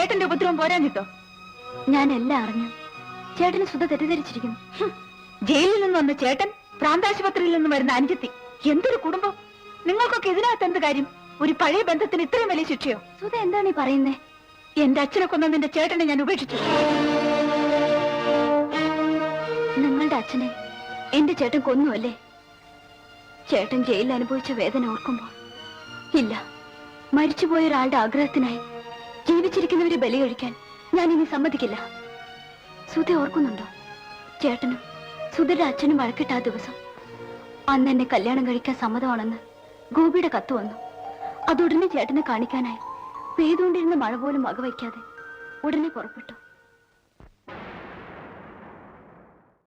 ചേട്ടന്റെ ഉപദ്രവം പോരാഞ്ഞിട്ടോ? ഞാൻ എല്ലാം അറിഞ്ഞു. ചേട്ടന് സുധ തെറ്റിദ്ധരിച്ചിരിക്കുന്നു. ജയിലിൽ നിന്ന് വന്ന ചേട്ടൻ, പ്രാന്താശുപത്രിയിൽ നിന്ന് വരുന്ന അനുജത്തി, എന്തൊരു കുടുംബം! നിങ്ങൾക്കൊക്കെ ഇതിനകത്ത് എന്ത് കാര്യം? ഒരു പഴയ ബന്ധത്തിന് ഇത്രയും വലിയ ശിക്ഷയോ? സുധ എന്താണ് ഈ പറയുന്നേ? എന്റെ അച്ഛനെ കൊന്ന നിന്റെ ചേട്ടനെ ഞാൻ ഉപേക്ഷിച്ചു. നിങ്ങളുടെ അച്ഛനെ എന്റെ ചേട്ടൻ കൊന്നുവല്ലേ? ചേട്ടൻ ജയിലിൽ അനുഭവിച്ച വേദന ഓർക്കുമ്പോൾ ഇല്ല, മരിച്ചുപോയ ഒരാളുടെ ആഗ്രഹത്തിനായി ജീവിച്ചിരിക്കുന്നവരെ ബലി കഴിക്കാൻ ഞാൻ ഇനി സമ്മതിക്കില്ല. സുധ ഓർക്കുന്നുണ്ടോ? ചേട്ടനും സുധയുടെ അച്ഛനും വഴക്കിട്ട ആ ദിവസം, അന്ന് എന്നെ കല്യാണം കഴിക്കാൻ സമ്മതമാണെന്ന് ഗോപിയുടെ കത്ത് വന്നു. അതുടനെ ചേട്ടനെ കാണിക്കാനായി പെയ്തുകൊണ്ടിരുന്ന മഴ പോലും വകവയ്ക്കാതെ ഉടനെ പുറപ്പെട്ടു.